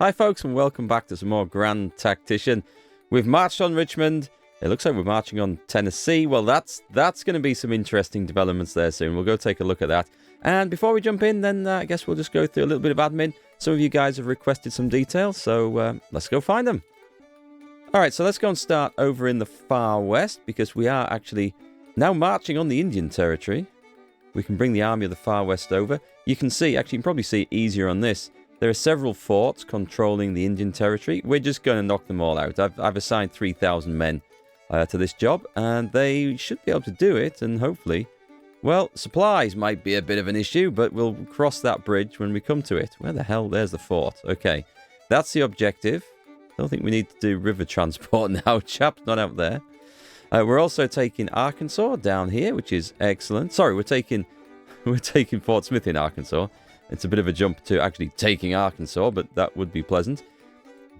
Hi folks, and welcome back to some more Grand Tactician. We've marched on Richmond. It looks like we're marching on Tennessee. Well, that's going to be some interesting developments there soon. We'll go take a look at that. And before we jump in, then I guess we'll just go through a little bit of admin. Some of you guys have requested some details, so let's go find them. Alright, so let's go and start over in the far west, because we are actually now marching on the Indian territory. We can bring the army of the far west over. You can see, actually you can probably see it easier on this. There are several forts controlling the Indian territory. We're just going to knock them all out. I've assigned 3,000 men to this job, and they should be able to do it, and hopefully... Well, supplies might be a bit of an issue, but we'll cross that bridge when we come to it. Where the hell? There's the fort. Okay, that's the objective. I don't think we need to do river transport now. Chap's not out there. We're also taking Arkansas down here, which is excellent. Sorry, we're taking Fort Smith in Arkansas. It's a bit of a jump to actually taking Arkansas, but that would be pleasant.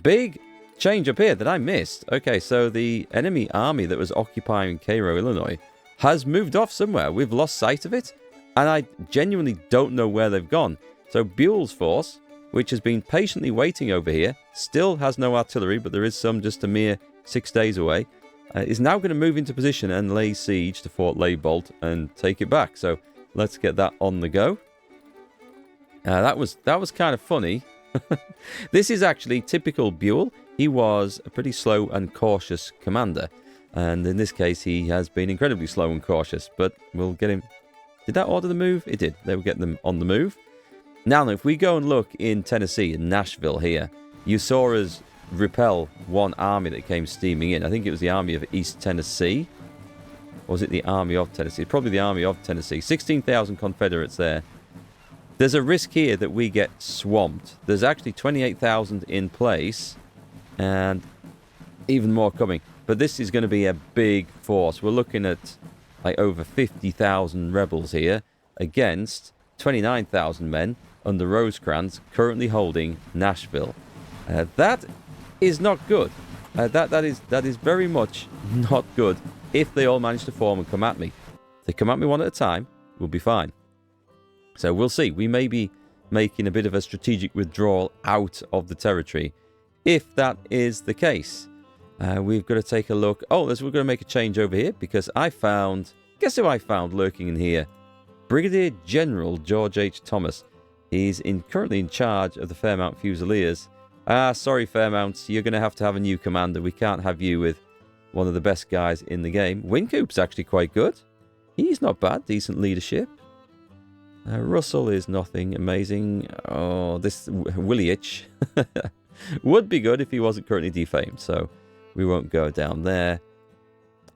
Big change up here that I missed. Okay, so the enemy army that was occupying Cairo, Illinois, has moved off somewhere. We've lost sight of it, and I genuinely don't know where they've gone. So Buell's force, which has been patiently waiting over here, still has no artillery, but there is some just a mere 6 days away, is now going to move into position and lay siege to Fort Laiboldt and take it back. So let's get that on the go. That was kind of funny. This is actually typical Buell. He was a pretty slow and cautious commander. And in this case, he has been incredibly slow and cautious. But we'll get him... Did that order the move? It did. They were getting them on the move. Now, if we go and look in Tennessee, in Nashville here, you saw us repel one army that came steaming in. I think it was the army of East Tennessee. Or was it the army of Tennessee? Probably the army of Tennessee. 16,000 Confederates there. There's a risk here that we get swamped. There's actually 28,000 in place, and even more coming. But this is going to be a big force. We're looking at like over 50,000 rebels here against 29,000 men under Rosecrans, currently holding Nashville. That is not good. That is very much not good. If they all manage to form and come at me, if they come at me one at a time, we'll be fine. So we'll see. We may be making a bit of a strategic withdrawal out of the territory. If that is the case, we've got to take a look. Oh, we're going to make a change over here because I found... Guess who I found lurking in here? Brigadier General George H. Thomas. He's currently in charge of the Fairmount Fusiliers. Sorry, Fairmount. You're going to have a new commander. We can't have you with one of the best guys in the game. Wincoop's actually quite good. He's not bad. Decent leadership. Russell is nothing amazing. Oh, this Williich would be good if he wasn't currently defamed, so we won't go down there.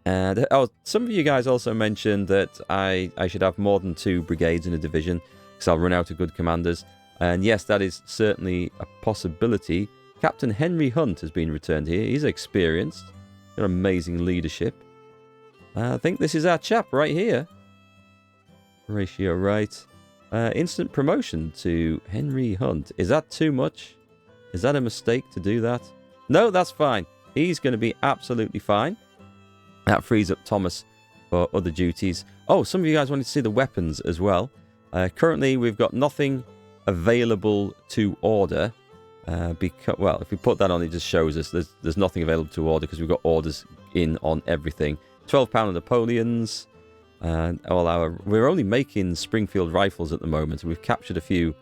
And some of you guys also mentioned that I should have more than 2 brigades in a division because I'll run out of good commanders. And yes, that is certainly a possibility. Captain Henry Hunt has been returned here. He's experienced. Got amazing leadership. I think this is our chap right here. Ratio right. Instant promotion to Henry Hunt. Is that too much? Is that a mistake to do that? No, that's fine. He's going to be absolutely fine. That frees up Thomas for other duties. Oh, some of you guys wanted to see the weapons as well. Currently, we've got nothing available to order. Well, if we put that on, it just shows us there's nothing available to order because we've got orders in on everything. 12-pounder Napoleons. And we're only making Springfield rifles at the moment. We've captured a few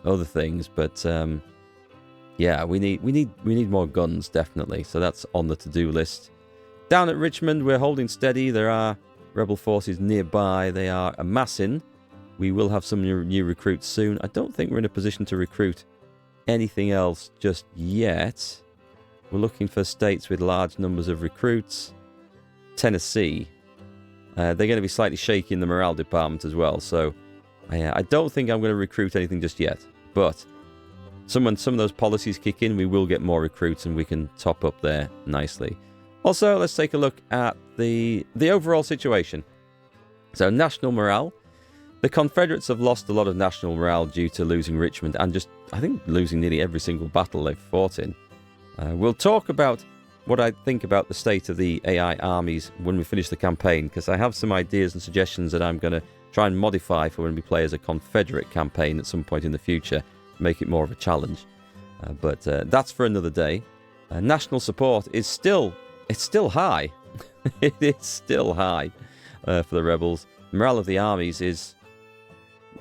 other things, but yeah, we need more guns definitely. So that's on the to-do list. Down at Richmond, we're holding steady. There are rebel forces nearby. They are amassing. We will have some new recruits soon. I don't think we're in a position to recruit anything else just yet. We're looking for states with large numbers of recruits. Tennessee. They're going to be slightly shaky in the morale department as well, so I don't think I'm going to recruit anything just yet. But some of those policies kick in, we will get more recruits and we can top up there nicely. Also, let's take a look at the overall situation. So, national morale. The Confederates have lost a lot of national morale due to losing Richmond and just, I think, losing nearly every single battle they've fought in. We'll talk about what I think about the state of the AI armies when we finish the campaign, because I have some ideas and suggestions that I'm going to try and modify for when we play as a Confederate campaign at some point in the future, make it more of a challenge. But that's for another day. National support is still high. It is still high for the rebels. Morale of the armies is,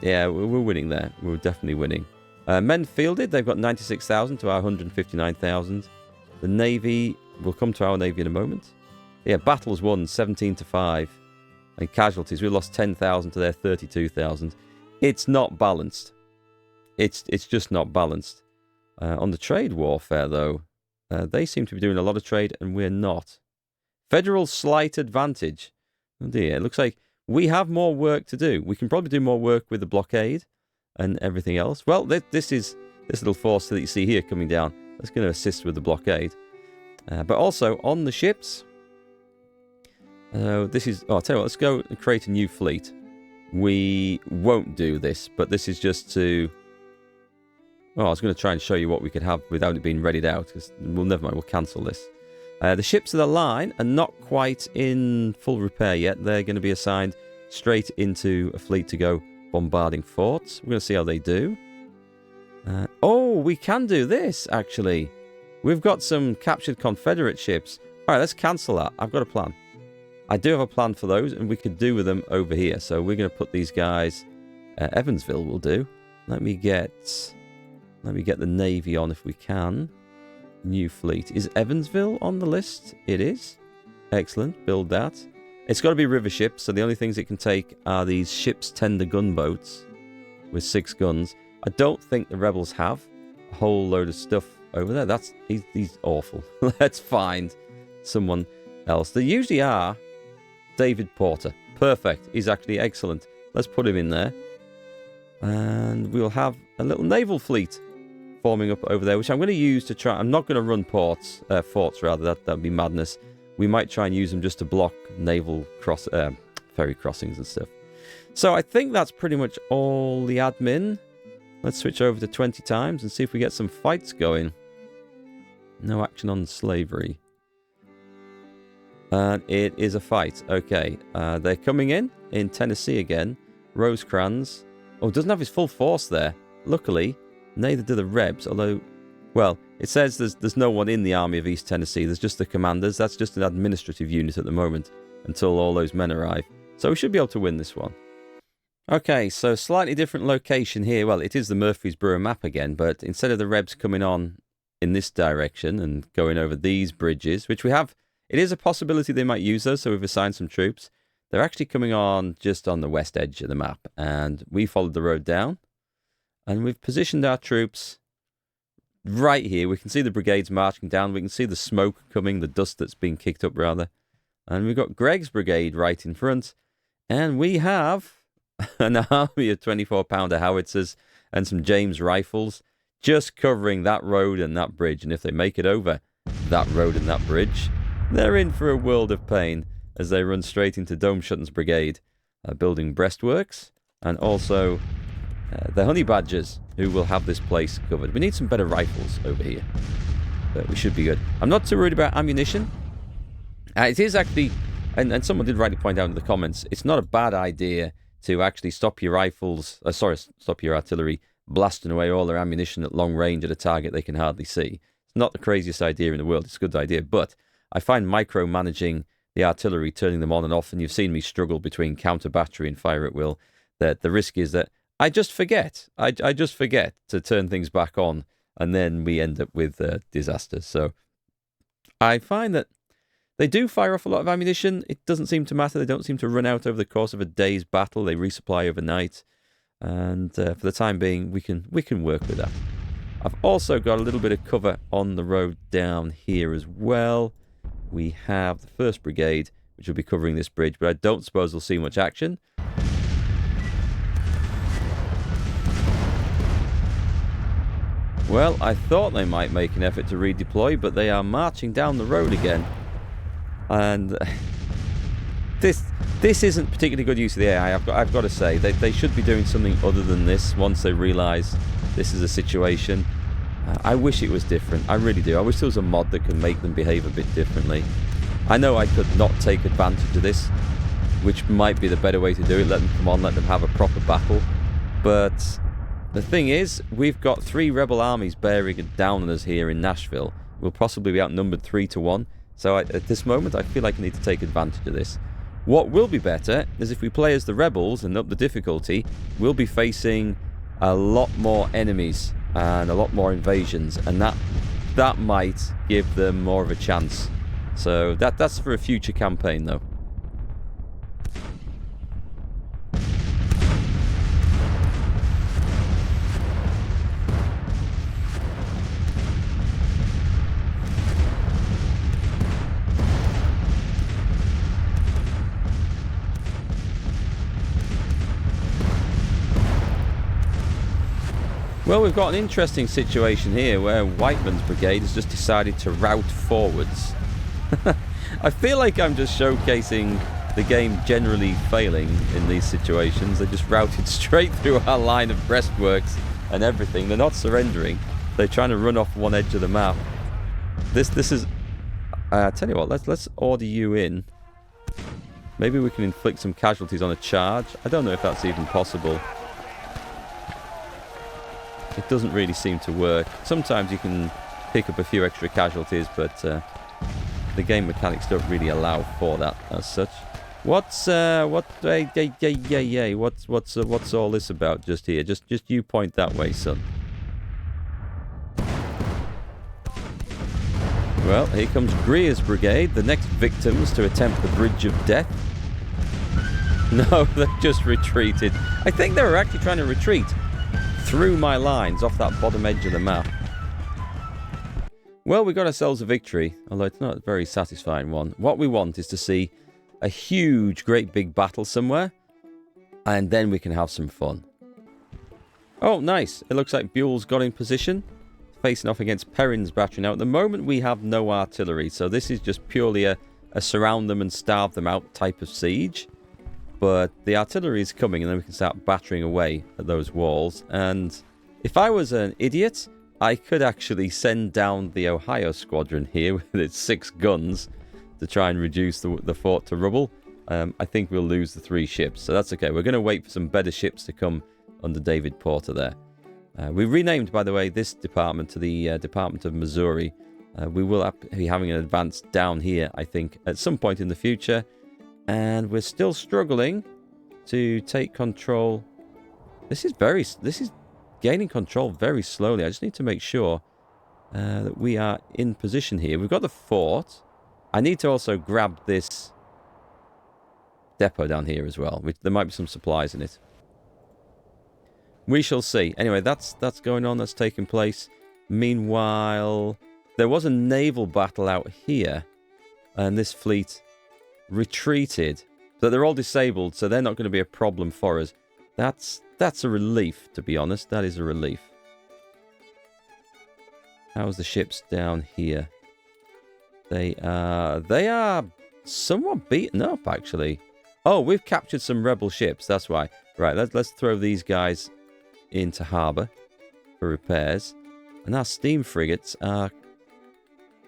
yeah, we're winning there. We're definitely winning. Men fielded, they've got 96,000 to our 159,000. The Navy, we'll come to our Navy in a moment. Yeah, battles won 17 to 5. And casualties, we lost 10,000 to their 32,000. It's not balanced. It's just not balanced. On the trade warfare, though, they seem to be doing a lot of trade, and we're not. Federal slight advantage. Oh dear, it looks like we have more work to do. We can probably do more work with the blockade and everything else. Well, this little force that you see here coming down, that's going to assist with the blockade. But also, on the ships, I'll tell you what, let's go and create a new fleet. We won't do this, but this is just to... Oh, I was going to try and show you what we could have without it being readied out. Well, never mind, we'll cancel this. The ships of the line are not quite in full repair yet. They're going to be assigned straight into a fleet to go bombarding forts. We're going to see how they do. Oh, we can do this, actually. We've got some captured Confederate ships. All right, let's cancel that. I've got a plan. I do have a plan for those, and we could do with them over here. So we're going to put these guys... Evansville will do. Let me get the Navy on if we can. New fleet. Is Evansville on the list? It is. Excellent. Build that. It's got to be river ships, so the only things it can take are these ship's tender gunboats with 6 guns. I don't think the rebels have a whole load of stuff over there. He's awful. Let's find someone else. There usually are. David Porter. Perfect. He's actually excellent. Let's put him in there. And we'll have a little naval fleet forming up over there, which I'm going to use to try... I'm not going to run forts, rather. That would be madness. We might try and use them just to block naval ferry crossings and stuff. So I think that's pretty much all the admin. Let's switch over to 20 times and see if we get some fights going. No action on slavery. And it is a fight. Okay. They're coming in Tennessee again. Rosecrans. Oh, doesn't have his full force there. Luckily, neither do the Rebs, although... Well, it says there's no one in the Army of East Tennessee. There's just the commanders. That's just an administrative unit at the moment until all those men arrive. So we should be able to win this one. Okay, so slightly different location here. Well, it is the Murfreesboro map again, but instead of the Rebs coming on in this direction and going over these bridges, which we have... It is a possibility they might use those, so we've assigned some troops. They're actually coming on just on the west edge of the map, and we followed the road down, and we've positioned our troops right here. We can see the brigades marching down. We can see the smoke coming, the dust that's being kicked up, rather. And we've got Gregg's brigade right in front, and we have an army of 24-pounder howitzers and some James rifles just covering that road and that bridge. And if they make it over that road and that bridge, they're in for a world of pain as they run straight into Dome Shutton's brigade, building breastworks, and also the honey badgers, who will have this place covered. We need some better rifles over here, but we should be good. I'm not too worried about ammunition. It is actually, and someone did rightly point out in the comments, it's not a bad idea to actually stop your rifles, stop your artillery blasting away all their ammunition at long range at a target they can hardly see. It's not the craziest idea in the world. It's a good idea, but I find micromanaging the artillery, turning them on and off, and you've seen me struggle between counter battery and fire at will, that the risk is that I just forget. I just forget to turn things back on, and then we end up with disasters. So I find that they do fire off a lot of ammunition. It doesn't seem to matter. They don't seem to run out over the course of a day's battle. They resupply overnight, and for the time being, we can work with that. I've also got a little bit of cover on the road down here as well. We have the 1st Brigade, which will be covering this bridge, but I don't suppose we'll see much action. Well, I thought they might make an effort to redeploy, but they are marching down the road again. And this isn't particularly good use of the AI, I've got to say. They should be doing something other than this once they realise this is a situation. I wish it was different. I really do. I wish there was a mod that could make them behave a bit differently. I know I could not take advantage of this, which might be the better way to do it. Let them come on, let them have a proper battle. But The thing is, we've got 3 rebel armies bearing down on us here in Nashville. We'll possibly be outnumbered 3 to 1. So at this moment, I feel like I need to take advantage of this. What will be better is if we play as the rebels and up the difficulty, we'll be facing a lot more enemies and a lot more invasions, and that might give them more of a chance. So that's for a future campaign, though. Well, we've got an interesting situation here where Whiteman's brigade has just decided to rout forwards. I feel like I'm just showcasing the game generally failing in these situations. They just routed straight through our line of breastworks and everything. They're not surrendering. They're trying to run off one edge of the map. This is... I tell you what, let's order you in. Maybe we can inflict some casualties on a charge. I don't know if that's even possible. It doesn't really seem to work. Sometimes you can pick up a few extra casualties, but the game mechanics don't really allow for that as such. What's all this about just here? Just you point that way, son. Well, here comes Greer's brigade, the next victims to attempt the Bridge of Death. No, they just retreated. I think they were actually trying to retreat through my lines off that bottom edge of the map. Well, we got ourselves a victory, although it's not a very satisfying one. What we want is to see a huge, great big battle somewhere, and then we can have some fun. Oh, nice. It looks like Buell's got in position, facing off against Perrin's battery. Now, at the moment, we have no artillery, so this is just purely a surround them and starve them out type of siege. But the artillery is coming, and then we can start battering away at those walls. And if I was an idiot, I could actually send down the Ohio squadron here with its 6 guns to try and reduce the fort to rubble. I think we'll lose the 3 ships, so that's okay. We're going to wait for some better ships to come under David Porter there. We renamed, by the way, this department to the Department of Missouri. We will be having an advance down here, I think, at some point in the future. And we're still struggling to take control. This is gaining control very slowly. I just need to make sure that we are in position here. We've got the fort. I need to also grab this depot down here as well. There might be some supplies in it. We shall see. Anyway, that's going on. That's taking place. Meanwhile, there was a naval battle out here, and this fleet retreated, but they're all disabled, so they're not going to be a problem for us. That's a relief, to be honest. That is a relief. How's the ships down here? They are somewhat beaten up, actually. Oh, we've captured some rebel ships. That's why. Right, let's throw these guys into harbour for repairs. And our steam frigates are,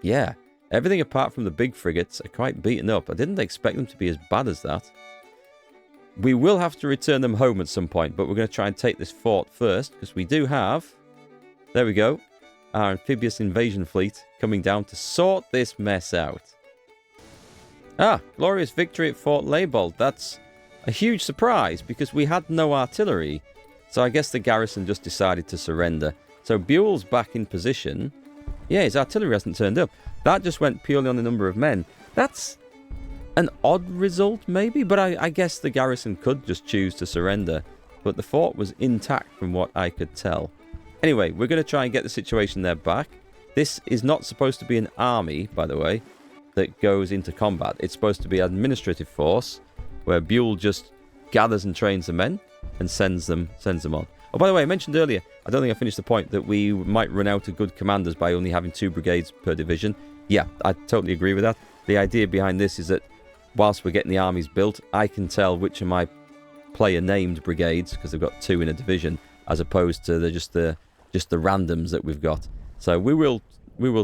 yeah, everything apart from the big frigates are quite beaten up. I didn't expect them to be as bad as that. We will have to return them home at some point, but we're going to try and take this fort first, because we do have, there we go, our amphibious invasion fleet coming down to sort this mess out. Ah, glorious victory at Fort Laiboldt. That's a huge surprise, because we had no artillery, so I guess the garrison just decided to surrender. So Buell's back in position. Yeah, his artillery hasn't turned up. That just went purely on the number of men. That's an odd result, maybe, but I guess the garrison could just choose to surrender. But the fort was intact from what I could tell. Anyway, we're going to try and get the situation there back. This is not supposed to be an army, by the way, that goes into combat. It's supposed to be an administrative force where Buell just gathers and trains the men and sends them on. Oh, by the way, I mentioned earlier, I don't think I finished the point, that we might run out of good commanders by only having 2 brigades per division. Yeah, I totally agree with that. The idea behind this is that whilst we're getting the armies built, I can tell which of my player-named brigades, because they've got 2 in a division, as opposed to just the randoms that we've got. So we will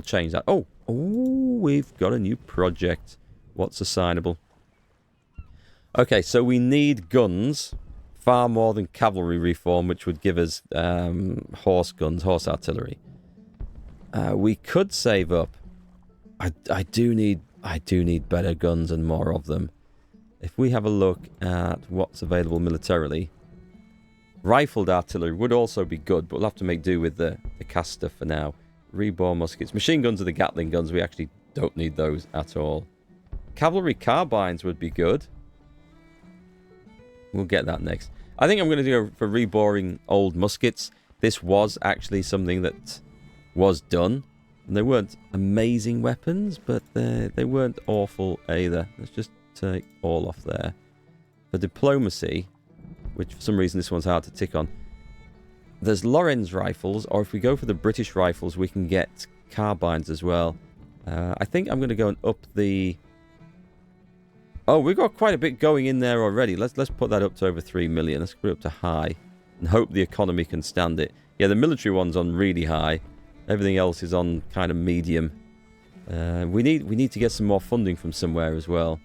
change that. Oh, we've got a new project. What's assignable? Okay, so we need guns far more than cavalry reform, which would give us horse guns, horse artillery. We could save up. I do need better guns and more of them. If we have a look at what's available militarily, rifled artillery would also be good, but we'll have to make do with the cast stuff for now. Reborn muskets. Machine guns are the Gatling guns. We actually don't need those at all. Cavalry carbines would be good. We'll get that next. I think I'm going to go for reboring old muskets. This was actually something that was done. And they weren't amazing weapons, but they weren't awful either. Let's just take all off there. For diplomacy, which for some reason this one's hard to tick on, there's Lorenz rifles, or if we go for the British rifles, we can get carbines as well. I think I'm going to go and up the... Oh, we've got quite a bit going in there already. Let's put that up to over 3 million. Let's put it up to high and hope the economy can stand it. Yeah, the military one's on really high. Everything else is on kind of medium. We need to get some more funding from somewhere as well.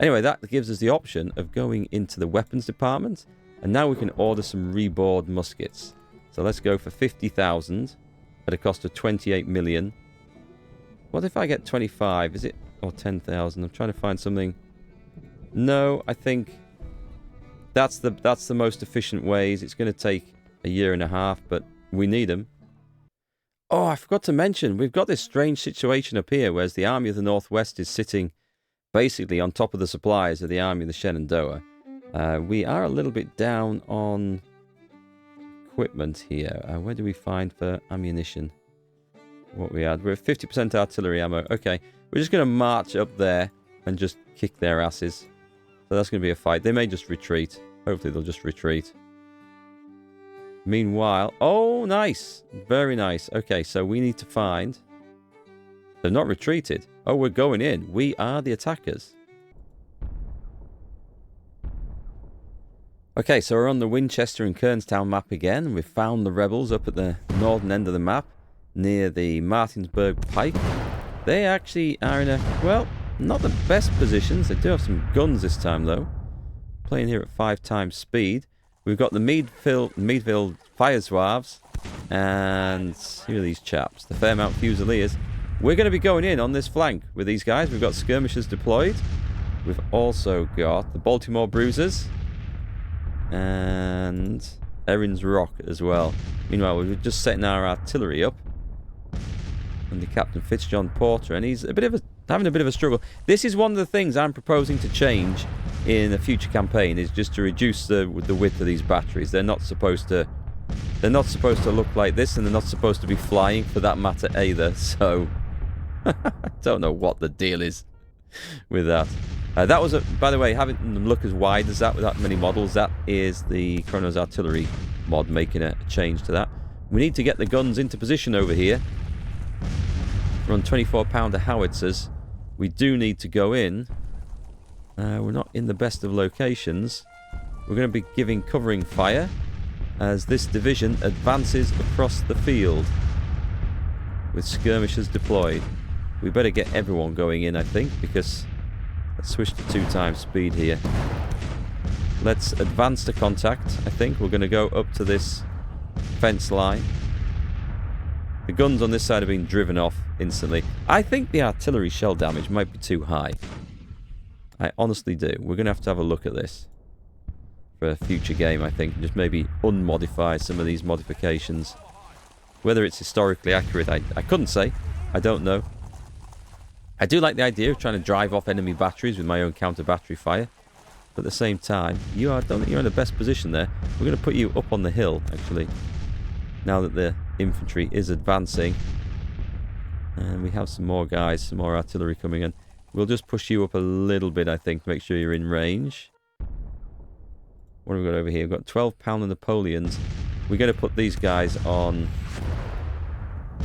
Anyway, that gives us the option of going into the weapons department. And now we can order some rebored muskets. So let's go for 50,000 at a cost of 28 million. What if I get 25? Is it... or 10,000? I'm trying to find something. No, I think that's the most efficient ways. It's going to take a year and a half, but we need them. Oh, I forgot to mention, we've got this strange situation up here, whereas the Army of the Northwest is sitting basically on top of the supplies of the Army of the Shenandoah. We are a little bit down on equipment here. Where do we find for ammunition? What we had? We're at 50% artillery ammo. Okay, we're just going to march up there and just kick their asses. So that's going to be a fight. They may just retreat. Hopefully they'll just retreat. Meanwhile... Oh, nice. Very nice. Okay, so we need to find... They've not retreated. Oh, we're going in. We are the attackers. Okay, so we're on the Winchester and Kernstown map again. We've found the rebels up at the northern end of the map, near the Martinsburg Pike. They actually are in a, well, not the best positions. They do have some guns this time, though. Playing here at 5 times speed. We've got the Meadville Fire Zouaves. And here are these chaps, the Fairmount Fusiliers. We're going to be going in on this flank with these guys. We've got skirmishers deployed. We've also got the Baltimore Bruisers. And Erin's Rock as well. Meanwhile, we're just setting our artillery up. And the Captain Fitzjohn Porter, and he's having a bit of a struggle. This is one of the things I'm proposing to change in a future campaign, is just to reduce the width of these batteries. They're not supposed to look like this, and they're not supposed to be flying for that matter either. So I don't know what the deal is with that. That was, by the way, having them look as wide as that with that many models, that is the Chronos Artillery mod making a change to that. We need to get the guns into position over here. We're on 24-pounder howitzers. We do need to go in. We're not in the best of locations. We're going to be giving covering fire as this division advances across the field with skirmishers deployed. We better get everyone going in, I think, because... Let's switch to 2 times speed here. Let's advance to contact, I think. We're going to go up to this fence line. The guns on this side are being driven off instantly. I think the artillery shell damage might be too high. I honestly do. We're going to have a look at this for a future game, I think. Just maybe unmodify some of these modifications. Whether it's historically accurate, I couldn't say. I don't know. I do like the idea of trying to drive off enemy batteries with my own counter-battery fire. But at the same time, I don't think you're in the best position there. We're going to put you up on the hill, actually. Now that the infantry is advancing. And we have some more guys, some more artillery coming in. We'll just push you up a little bit, I think, to make sure you're in range. What have we got over here? We've got 12-pounder Napoleons. We're going to put these guys on...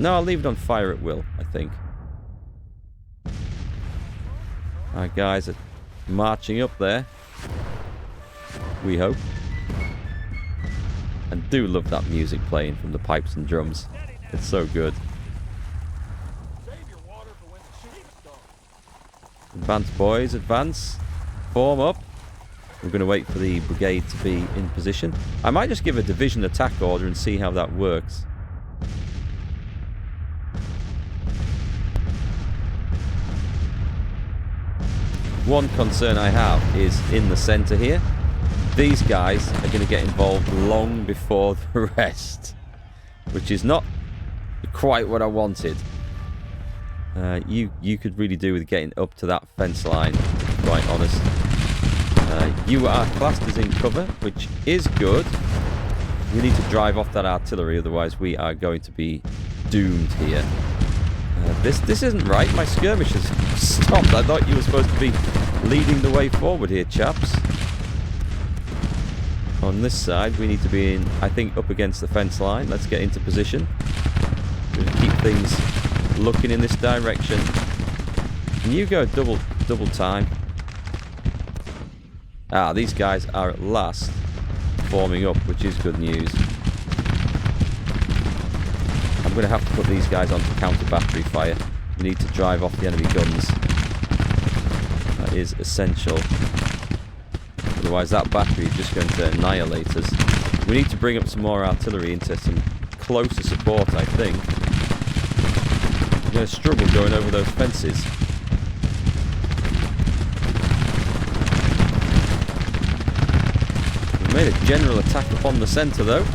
No, I'll leave it on fire at will, I think. Our guys are marching up there. We hope. And do love that music playing from the pipes and drums. It's so good. Advance, boys, advance. Form up. We're going to wait for the brigade to be in position. I might just give a division attack order and see how that works. One concern I have is in the center here. These guys are going to get involved long before the rest, which is not quite what I wanted. You could really do with getting up to that fence line, to be quite honest. You are classed as in cover, which is good. We need to drive off that artillery, otherwise we are going to be doomed here. This isn't right. My skirmish has stopped. I thought you were supposed to be leading the way forward here, chaps. On this side, we need to be in, I think, up against the fence line. Let's get into position. We're going to keep things looking in this direction. And you go double time. Ah, these guys are at last forming up, which is good news. I'm going to have to put these guys onto counter battery fire. We need to drive off the enemy guns. That is essential. Otherwise that battery is just going to annihilate us. We need to bring up some more artillery into some closer support, I think. We're going to struggle going over those fences. We've made a general attack upon the centre though.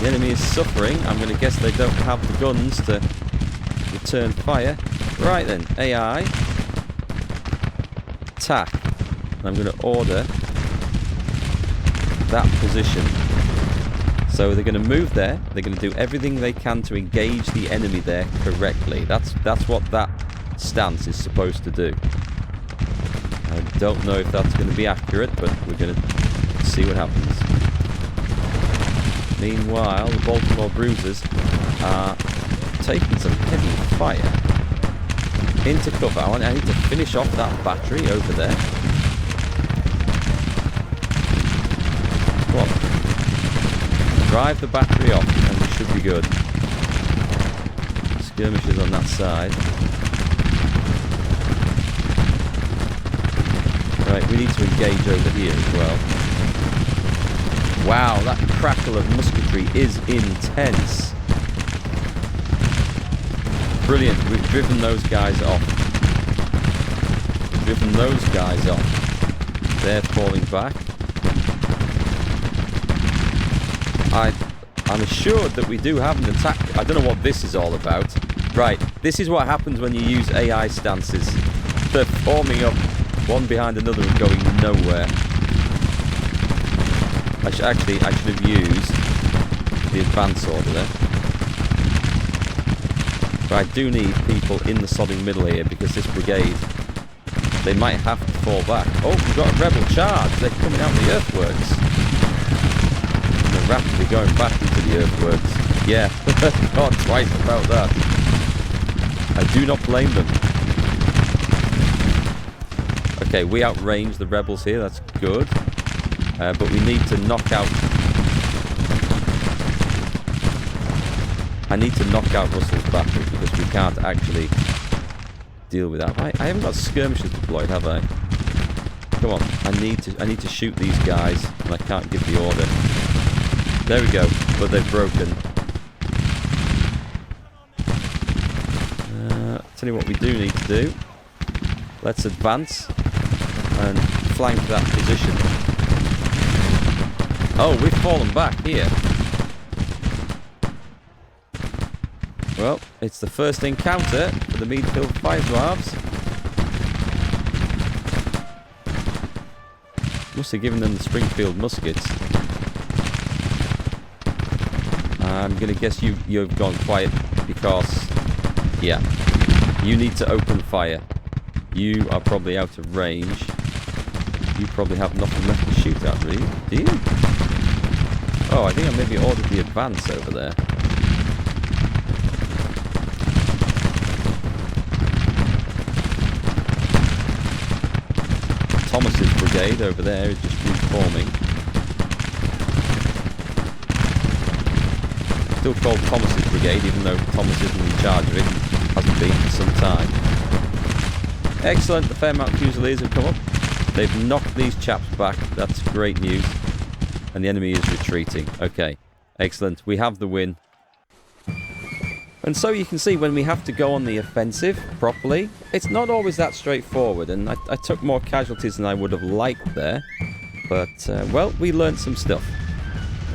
The enemy is suffering. I'm going to guess they don't have the guns to return fire. Right then, AI. Attack. I'm going to order that position. So they're going to move there. They're going to do everything they can to engage the enemy there correctly. That's what that stance is supposed to do. I don't know if that's going to be accurate, but we're going to see what happens. Meanwhile, the Baltimore Bruisers are taking some heavy fire into cover. I need to finish off that battery over there. Come on. Drive the battery off and we should be good. Skirmishers on that side. Right, we need to engage over here as well. Wow, that crackle of musketry is intense. Brilliant, we've driven those guys off. Driven those guys off. They're falling back. I'm assured that we do have an attack. I don't know what this is all about. Right, this is what happens when you use AI stances. They're forming up one behind another and going nowhere. I should have used the advance order there. But I do need people in the sodding middle here because this brigade, they might have to fall back. Oh, we've got a rebel charge. They're coming out of the earthworks. And they're rapidly going back into the earthworks. Yeah, thought twice about that. I do not blame them. Okay, we outrange the rebels here. That's good. But we need to knock out... I need to knock out Russell's battery because we can't actually deal with that. I haven't got skirmishers deployed, have I? Come on, I need to shoot these guys, and I can't give the order. There we go, but they've broken. Tell you what we do need to do. Let's advance and flank that position. Oh, we've fallen back here. Well, it's the first encounter for the Meadfield Fire Dwarves. Must have given them the Springfield muskets. I'm going to guess you've gone quiet because, yeah, you need to open fire. You are probably out of range. You probably have nothing left to shoot at, really, do you? Oh, I think I maybe ordered the advance over there. Thomas's brigade over there is just reforming. Still called Thomas's brigade, even though Thomas isn't in charge of it. Hasn't been for some time. Excellent, the Fairmount Fusiliers have come up. They've knocked these chaps back. That's great news. And the enemy is retreating. Okay, excellent. We have the win. And so you can see when we have to go on the offensive properly, it's not always that straightforward. And I took more casualties than I would have liked there. But, well, we learned some stuff.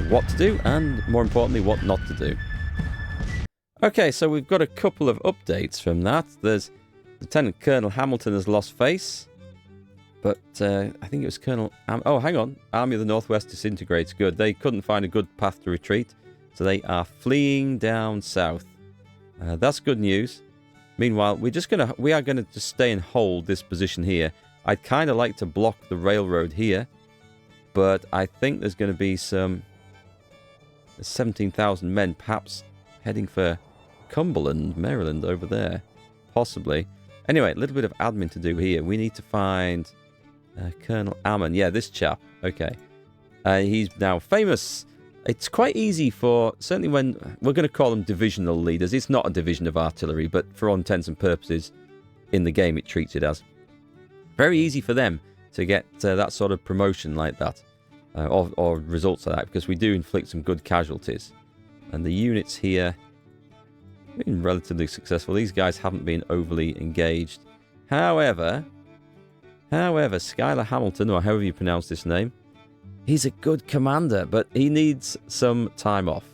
What to do and, more importantly, what not to do. Okay, so we've got a couple of updates from that. There's Lieutenant Colonel Hamilton has lost face. But I think it was Colonel... oh, hang on. Army of the Northwest disintegrates. Good. They couldn't find a good path to retreat. So they are fleeing down south. That's good news. Meanwhile, we are gonna just stay and hold this position here. I'd kind of like to block the railroad here, but I think there's going to be some 17,000 men, perhaps heading for Cumberland, Maryland, over there, possibly. Anyway, a little bit of admin to do here. We need to find Colonel Ammon. Yeah, this chap. Okay, he's now famous. It's quite easy for, certainly when, we're going to call them divisional leaders. It's not a division of artillery, but for all intents and purposes, in the game it treats it as. Very easy for them to get that sort of promotion like that, or results like that, because we do inflict some good casualties. And the units here have been relatively successful. These guys haven't been overly engaged. However, Schuyler Hamilton, or however you pronounce this name, he's a good commander, but he needs some time off.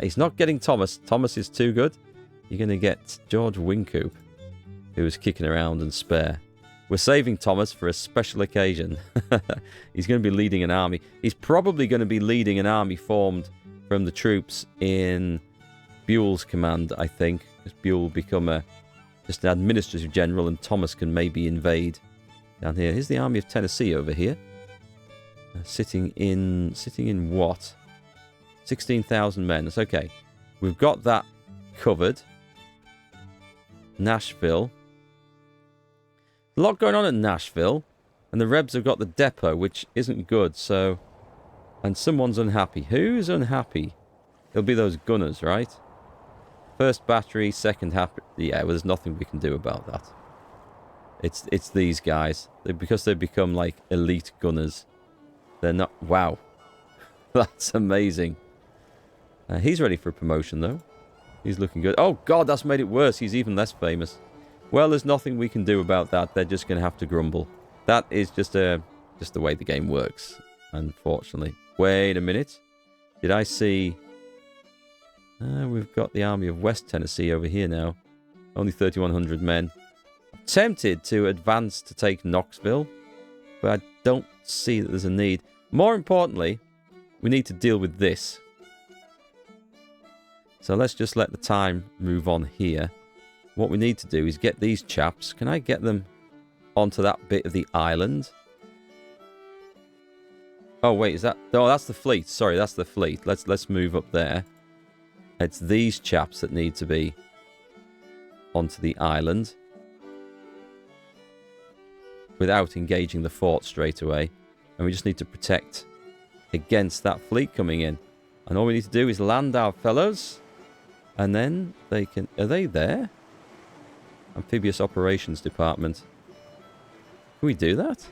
He's not getting Thomas. Thomas is too good. You're going to get George Wynkoop, who is kicking around and spare. We're saving Thomas for a special occasion. He's going to be leading an army. He's probably going to be leading an army formed from the troops in Buell's command, I think. Because Buell will become just an administrative general, and Thomas can maybe invade down here. Here's the Army of Tennessee over here. Sitting in what? 16,000 men. That's okay. We've got that covered. Nashville. A lot going on at Nashville. And the Rebs have got the depot, which isn't good, so... And someone's unhappy. Who's unhappy? It'll be those gunners, right? First battery, second happy... Yeah, well, there's nothing we can do about that. It's these guys. Because they've become, like, elite gunners. They're not... Wow. That's amazing. He's ready for promotion, though. He's looking good. Oh, God, that's made it worse. He's even less famous. Well, there's nothing we can do about that. They're just going to have to grumble. That is just the way the game works, unfortunately. Wait a minute. Did I see... we've got the Army of West Tennessee over here now. Only 3,100 men. I'm tempted to advance to take Knoxville, but I don't see that there's a need. More importantly, we need to deal with this. So let's just let the time move on here. What we need to do is get these chaps. Can I get them onto that bit of the island? Oh, wait, is that... Oh, that's the fleet. Sorry, that's the fleet. Let's move up there. It's these chaps that need to be onto the island without engaging the fort straight away. And we just need to protect against that fleet coming in. And all we need to do is land our fellows. And then they can... Are they there? Amphibious Operations Department. Can we do that?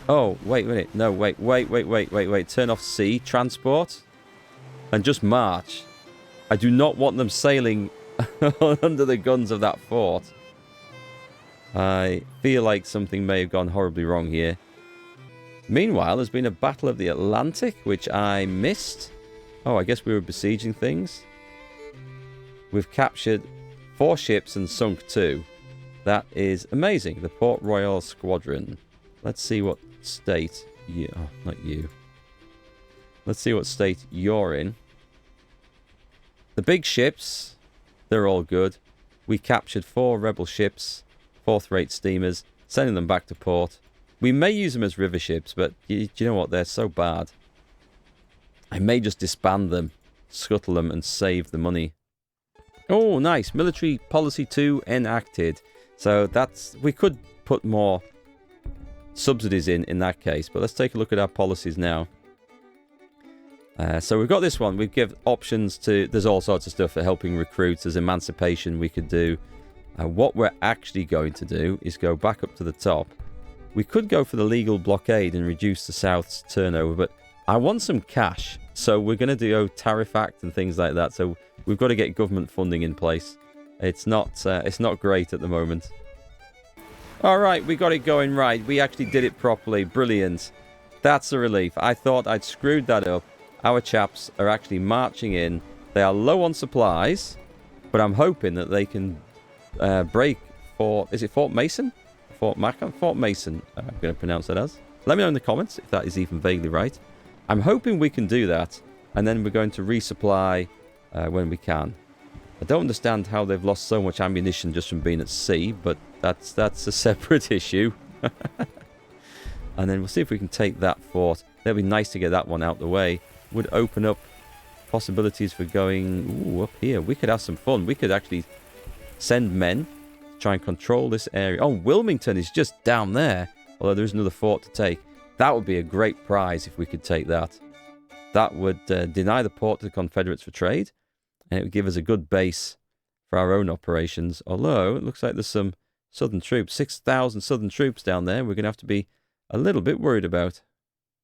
Oh, wait a minute. No, wait. Turn off sea transport. And just march. I do not want them sailing under the guns of that fort. I feel like something may have gone horribly wrong here. Meanwhile, there's been a Battle of the Atlantic, which I missed. Oh, I guess we were besieging things. We've captured 4 ships and sunk 2. That is amazing. The Port Royal Squadron. Let's see what state... Oh, not you. Let's see what state you're in. The big ships, they're all good. We captured 4 rebel ships, 4th-rate steamers, sending them back to port. We may use them as river ships, but you know what? They're so bad. I may just disband them, scuttle them, and save the money. Oh, nice. Military Policy 2 enacted. So that's... We could put more subsidies in that case, but let's take a look at our policies now. So we've got this one. We give options to... There's all sorts of stuff for helping recruits. There's emancipation we could do. What we're actually going to do is go back up to the top We could go for the legal blockade and reduce the South's turnover, but I want some cash. So we're going to do Tariff Act and things like that. So we've got to get government funding in place. It's not great at the moment. All right, we got it going right. We actually did it properly. Brilliant. That's a relief. I thought I'd screwed that up. Our chaps are actually marching in. They are low on supplies, but I'm hoping that they can break Fort... Is it Fort Mason? Fort Macon? Fort Mason, I'm going to pronounce that as. Let me know in the comments if that is even vaguely right. I'm hoping we can do that, and then we're going to resupply when we can. I don't understand how they've lost so much ammunition just from being at sea, but that's a separate issue. And then we'll see if we can take that fort. That'd be nice to get that one out the way. Would open up possibilities for going up here. We could have some fun. We could actually send men to try and control this area. Oh, Wilmington is just down there, although there is another fort to take. That would be a great prize if we could take that. That would deny the port to the Confederates for trade, and it would give us a good base for our own operations. Although, it looks like there's some Southern troops. 6,000 Southern troops down there. We're going to have to be a little bit worried about.